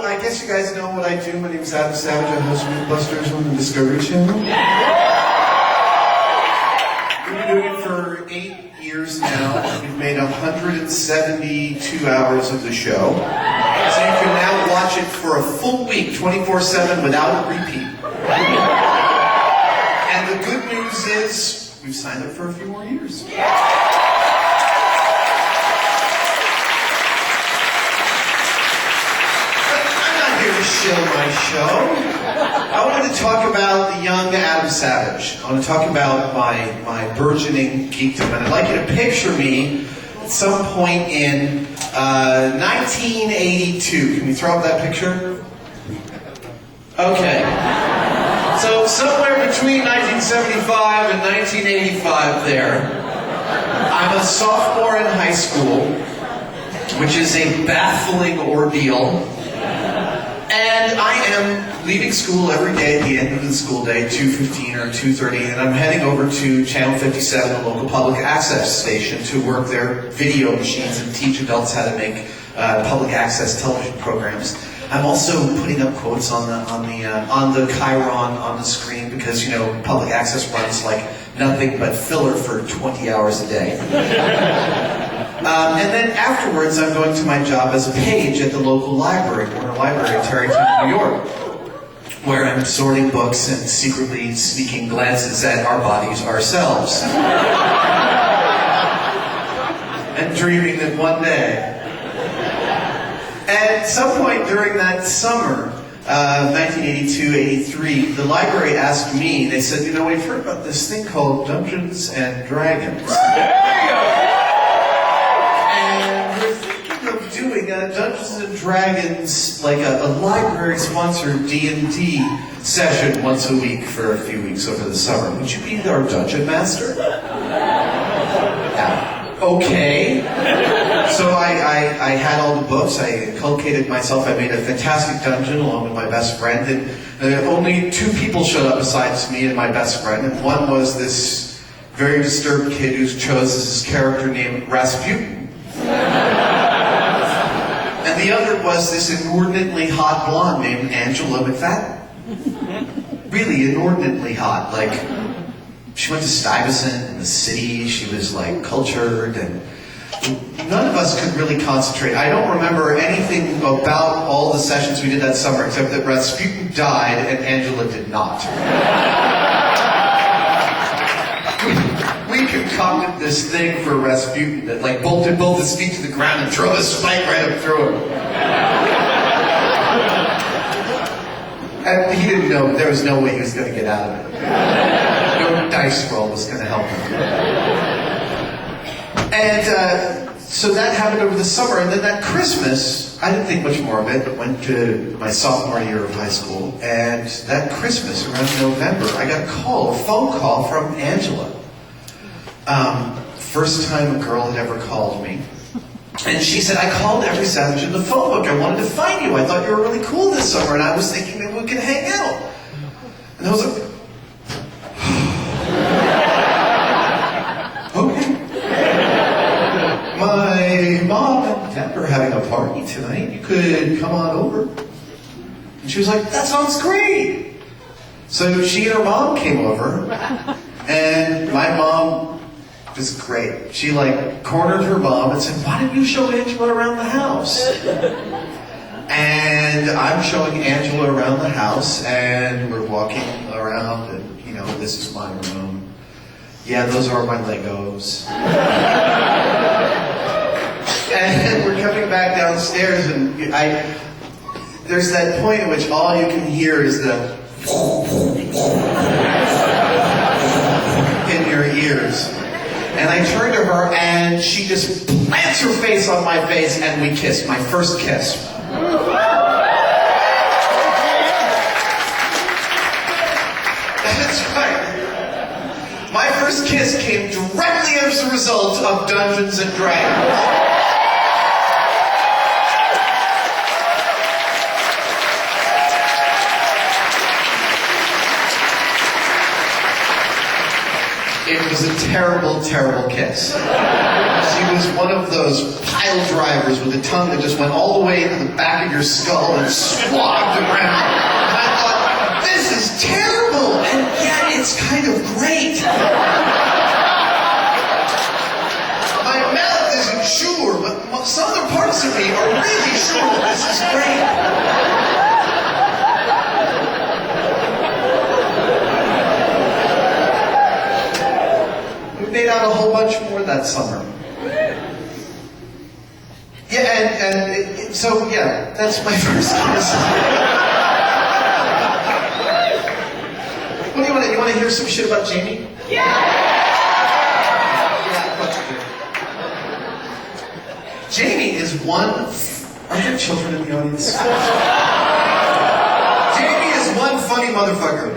I guess you guys know what I do. My name is Adam Savage. I host Mythbusters on the Discovery Channel. We've been doing it for 8 years now. We've made 172 hours of the show. So you can now watch it for a full week, 24/7, without a repeat. And the good news is, we've signed up for a few more years. To shill my show. I want to talk about the young Adam Savage. I want to talk about my burgeoning geekdom. And I'd like you to picture me at some point in 1982. Can we throw up that picture? Okay. So somewhere between 1975 and 1985 there, I'm a sophomore in high school, which is a baffling ordeal. And I am leaving school every day at the end of the school day, 2:15 or 2:30, and I'm heading over to Channel 57, a local public access station, to work their video machines and teach adults how to make public access television programs. I'm also putting up quotes on the Chiron on the screen because, you know, public access runs like nothing but filler for 20 hours a day. And then afterwards, I'm going to my job as a page at the local library, Warner Library in Tarrytown, New York, where I'm sorting books and secretly sneaking glances at our bodies ourselves. And dreaming that one day. At some point during that summer, 1982-83, the library asked me, they said, you know, we've heard about this thing called Dungeons and Dragons. Doing Dungeons and Dragons, like a library-sponsored D&D session once a week for a few weeks over the summer. Would you be our dungeon master? Yeah. Okay. So I had all the books. I inculcated myself. I made a fantastic dungeon along with my best friend. And only 2 people showed up besides me and my best friend. And one was this very disturbed kid who chose as his character named Rasputin. And the other was this inordinately hot blonde named Angela McFadden. Really inordinately hot. Like, she went to Stuyvesant in the city. She was, like, cultured, and none of us could really concentrate. I don't remember anything about all the sessions we did that summer, except that Rasputin died and Angela did not. We concocted this thing for Rasputin that, like, bolted both his feet to the ground and drove a spike right up through him. And he didn't know, there was no way he was going to get out of it. No dice roll was going to help him. And so that happened over the summer, and then that Christmas, I didn't think much more of it, but went to my sophomore year of high school, and that Christmas, around November, I got a phone call from Angela. First time a girl had ever called me. And she said, I called every Savage in the phone book. I wanted to find you. I thought you were really cool this summer, and I was thinking maybe we could hang out. And I was like, okay. My mom and dad are having a party tonight. You could come on over. And she was like, that sounds great. So she and her mom came over, and my mom was great. She, like, cornered her mom and said, why didn't you show Angela around the house? And I'm showing Angela around the house, and we're walking around, and, you know, this is my room. Yeah, those are my Legos. And we're coming back downstairs, and there's that point at which all you can hear is the in your ears. And I turned to her, and she just plants her face on my face, and we kissed. My first kiss. That's right. My first kiss came directly as a result of Dungeons and Dragons. It was was a terrible, terrible kiss. She was one of those pile drivers with a tongue that just went all the way into the back of your skull and swabbed around. And I thought, this is terrible, and yet it's kind of great. My mouth isn't sure, but some other parts of me are really sure that this is great. Made out a whole bunch more that summer. Yeah, so yeah, that's my first kiss. What do you want to hear some shit about Jamie? Yeah, of course you do. Jamie is one. Are there children in the audience? Jamie is one funny motherfucker.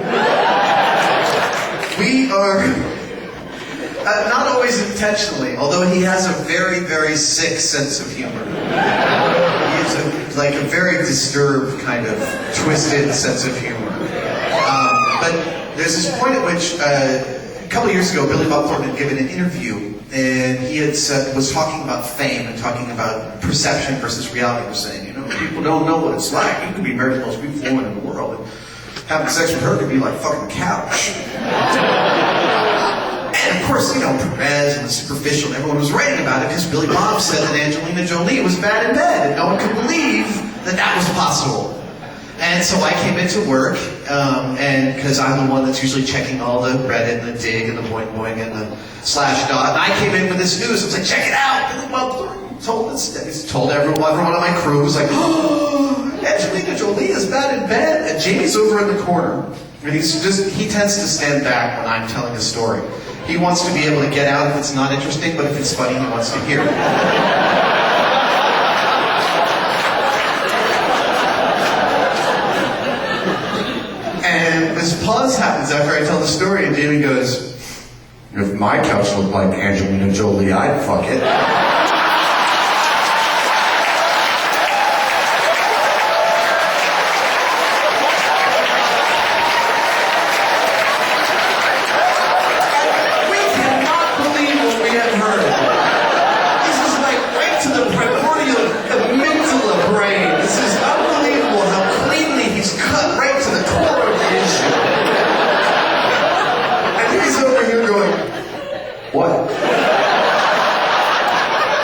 We are. Not always intentionally, although he has a very, very sick sense of humor. He has a very disturbed, kind of twisted sense of humor. But there's this point at which, a couple of years ago, Billy Bob Thornton had given an interview, and he had was talking about fame and talking about perception versus reality. He was saying, you know, people don't know what it's like. You could be married to the most beautiful woman in the world, and having sex with her could be like fucking the couch. And of course, you know, Perez and the superficial, and everyone was writing about it because Billy Bob said that Angelina Jolie was bad in bed, and no one could believe that that was possible. And so I came into work, and because I'm the one that's usually checking all the Reddit and the Dig and the Boing Boing and the Slashdot, and I came in with this news. I was like, check it out! Billy Bob Thornton told this. He told everyone on my crew was like, oh, Angelina Jolie is bad in bed, and Jamie's over in the corner, and he tends to stand back when I'm telling a story. He wants to be able to get out if it's not interesting, but if it's funny, he wants to hear it. And this pause happens after I tell the story, and Jamie goes, if my couch looked like Angelina Jolie, I'd fuck it. What?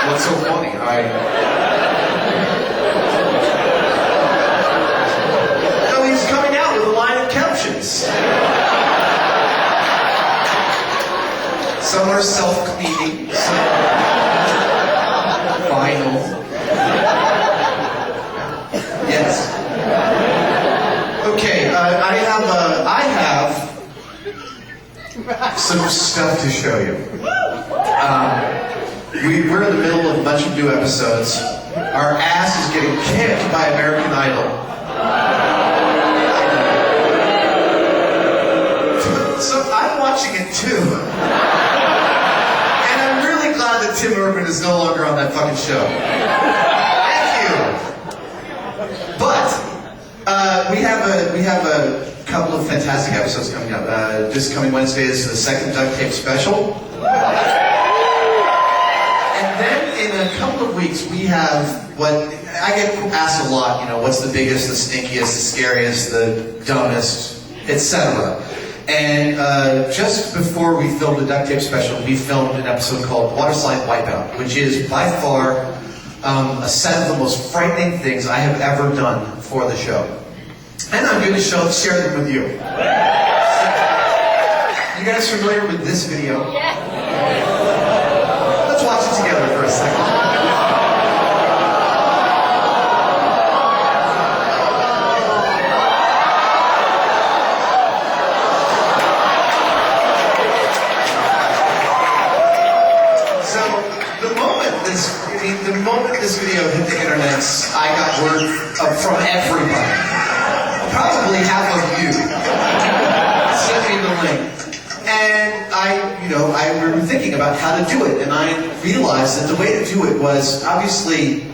What's so funny? No, he's coming out with a line of captions. Some are self-cleaning, some vinyl. Yes. Okay, I have some stuff to show you. We're in the middle of a bunch of new episodes. Our ass is getting kicked by American Idol. So I'm watching it too. And I'm really glad that Tim Urban is no longer on that fucking show. Thank you. But we have a couple of fantastic episodes coming up. This coming Wednesday is the second duct tape special. And then in a couple of weeks we have what I get asked a lot, you know, what's the biggest, the stinkiest, the scariest, the dumbest, etc. And just before we filmed the duct tape special, we filmed an episode called Waterslide Wipeout, which is by far a set of the most frightening things I have ever done for the show. And I'm going to share them with you. You guys familiar with this video? Let's watch it together for a second. So, the moment this video hit the internet, I got word from everybody. Probably half of you sent me the link. And I remember thinking about how to do it, and I realized that the way to do it was, obviously,